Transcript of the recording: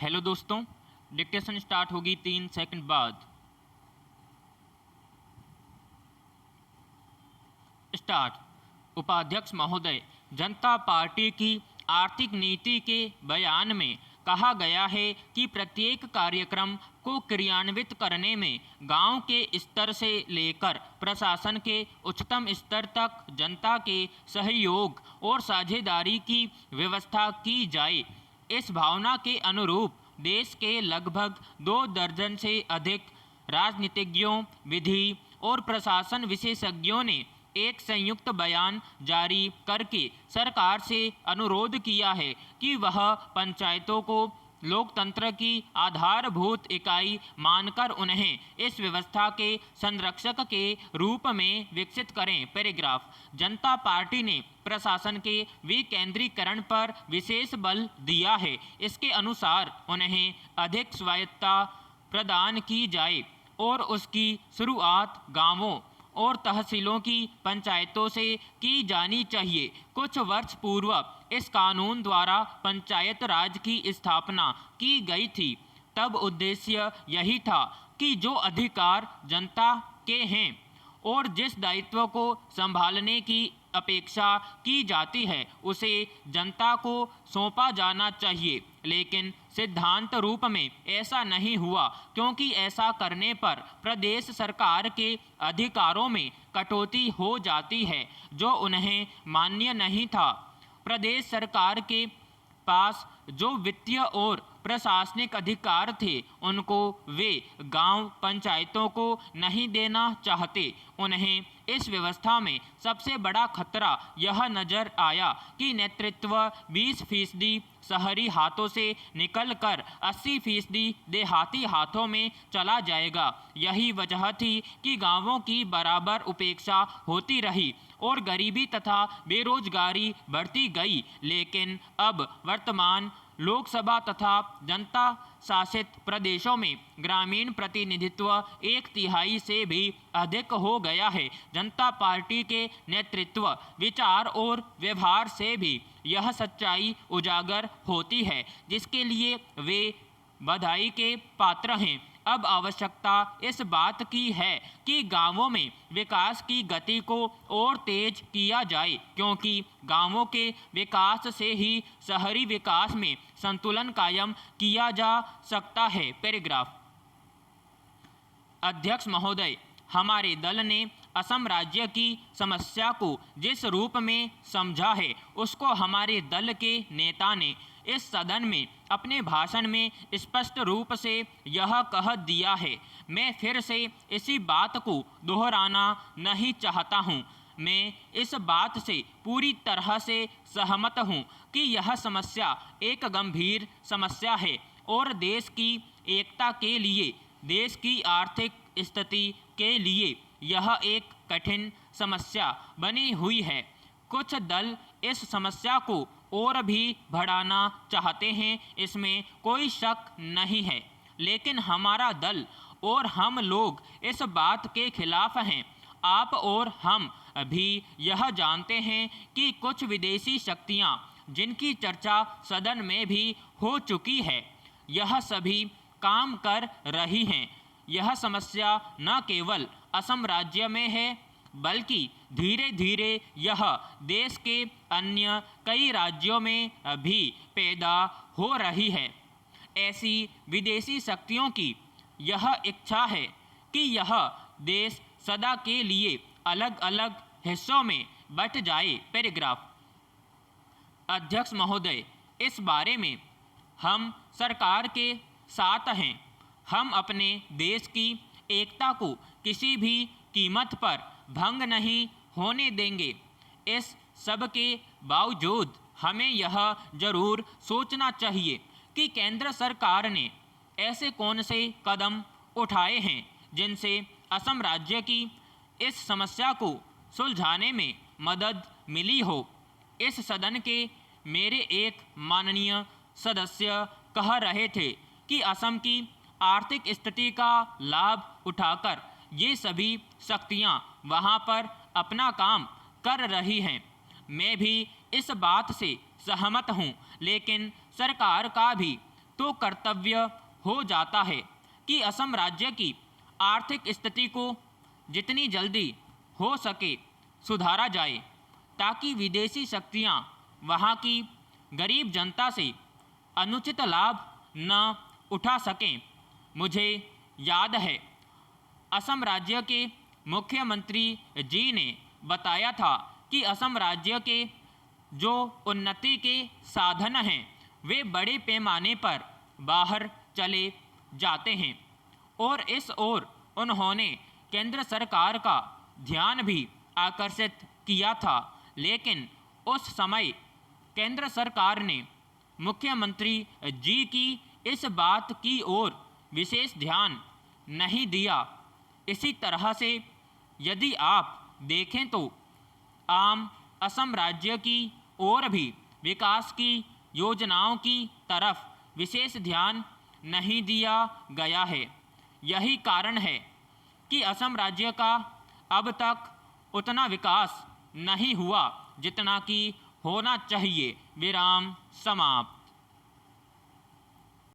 Hello दोस्तों, dictation start होगी 3 second बाद। स्टार्ट। उपाध्यक्ष महोदय, जनता पार्टी की आर्थिक नीति के बयान में कहा गया है कि प्रत्येक कार्यक्रम को क्रियान्वित करने में गांव के स्तर से लेकर प्रशासन के उच्चतम स्तर तक जनता के सहयोग और साझेदारी की व्यवस्था की जाए। इस भावना के अनुरूप देश के लगभग 2 दर्जन से अधिक राजनीतिज्ञों, विधि और प्रशासन विशेषज्ञों ने एक संयुक्त बयान जारी करके सरकार से अनुरोध किया है कि वह पंचायतों को लोकतंत्र की आधारभूत इकाई मानकर उन्हें इस व्यवस्था के संरक्षक के रूप में विकसित करें। पैराग्राफ। जनता पार्टी ने प्रशासन के विकेंद्रीकरण पर विशेष बल दिया है। इसके अनुसार उन्हें अधिक स्वायत्तता प्रदान की जाए और उसकी शुरुआत गांवों और तहसीलों की पंचायतों से की जानी चाहिए। कुछ वर्ष पूर्व इस कानून द्वारा पंचायत राज की स्थापना की गई थी। तब उद्देश्य यही था कि जो अधिकार जनता के हैं और जिस दायित्व को संभालने की अपेक्षा की जाती है उसे जनता को सौंपा जाना चाहिए, लेकिन सिद्धांत रूप में ऐसा नहीं हुआ, क्योंकि ऐसा करने पर प्रदेश सरकार के अधिकारों में कटौती हो जाती है जो उन्हें मान्य नहीं था। प्रदेश सरकार के पास जो वित्तीय और प्रशासनिक अधिकार थे उनको वे गांव पंचायतों को नहीं देना चाहते। उन्हें इस व्यवस्था में सबसे बड़ा खतरा यह नजर आया कि नेतृत्व 20% शहरी हाथों से निकलकर 80% देहाती हाथों में चला जाएगा। यही वजह थी कि गांवों की बराबर उपेक्षा होती रही और गरीबी तथा बेरोजगारी बढ़ती गई। लेकिन अब वर्तमान लोकसभा तथा जनता शासित प्रदेशों में ग्रामीण प्रतिनिधित्व 1/3 से भी अधिक हो गया है। जनता पार्टी के नेतृत्व, विचार और व्यवहार से भी यह सच्चाई उजागर होती है, जिसके लिए वे बधाई के पात्र हैं। अब आवश्यकता इस बात की है कि गांवों में विकास की गति को और तेज किया जाए, क्योंकि गांवों के विकास से ही शहरी विकास में संतुलन कायम किया जा सकता है। पैराग्राफ। अध्यक्ष महोदय, हमारे दल ने असम राज्य की समस्या को जिस रूप में समझा है उसको हमारे दल के नेता ने इस सदन में अपने भाषण में स्पष्ट रूप से यह कह दिया है। मैं फिर से इसी बात को दोहराना नहीं चाहता हूँ। मैं इस बात से पूरी तरह से सहमत हूँ कि यह समस्या एक गंभीर समस्या है और देश की एकता के लिए, देश की आर्थिक स्थिति के लिए यह एक कठिन समस्या बनी हुई है। कुछ दल इस समस्या को और भी बढ़ाना चाहते हैं, इसमें कोई शक नहीं है, लेकिन हमारा दल और हम लोग इस बात के खिलाफ हैं। आप और हम भी यह जानते हैं कि कुछ विदेशी शक्तियां, जिनकी चर्चा सदन में भी हो चुकी है, यह सभी काम कर रही हैं। यह समस्या न केवल असम राज्य में है, बल्कि धीरे धीरे यह देश के अन्य कई राज्यों में भी पैदा हो रही है। ऐसी विदेशी शक्तियों की यह इच्छा है कि यह देश सदा के लिए अलग अलग हिस्सों में बंट जाए। पैराग्राफ। अध्यक्ष महोदय, इस बारे में हम सरकार के साथ हैं। हम अपने देश की एकता को किसी भी कीमत पर भंग नहीं होने देंगे। इस सब के बावजूद हमें यह जरूर सोचना चाहिए कि केंद्र सरकार ने ऐसे कौन से कदम उठाए हैं जिनसे असम राज्य की इस समस्या को सुलझाने में मदद मिली हो। इस सदन के मेरे एक माननीय सदस्य कह रहे थे कि असम की आर्थिक स्थिति का लाभ उठाकर ये सभी शक्तियाँ वहाँ पर अपना काम कर रही हैं। मैं भी इस बात से सहमत हूँ, लेकिन सरकार का भी तो कर्तव्य हो जाता है कि असम राज्य की आर्थिक स्थिति को जितनी जल्दी हो सके सुधारा जाए, ताकि विदेशी शक्तियां वहां की गरीब जनता से अनुचित लाभ न उठा सकें। मुझे याद है, असम राज्य के मुख्यमंत्री जी ने बताया था कि असम राज्य के जो उन्नति के साधन हैं वे बड़े पैमाने पर बाहर चले जाते हैं, और इस ओर उन्होंने केंद्र सरकार का ध्यान भी आकर्षित किया था। लेकिन उस समय केंद्र सरकार ने मुख्यमंत्री जी की इस बात की ओर विशेष ध्यान नहीं दिया। इसी तरह से यदि आप देखें तो आम असम राज्य की ओर भी विकास की योजनाओं की तरफ विशेष ध्यान नहीं दिया गया है। यही कारण है कि असम राज्य का अब तक उतना विकास नहीं हुआ जितना कि होना चाहिए। विराम समाप्त।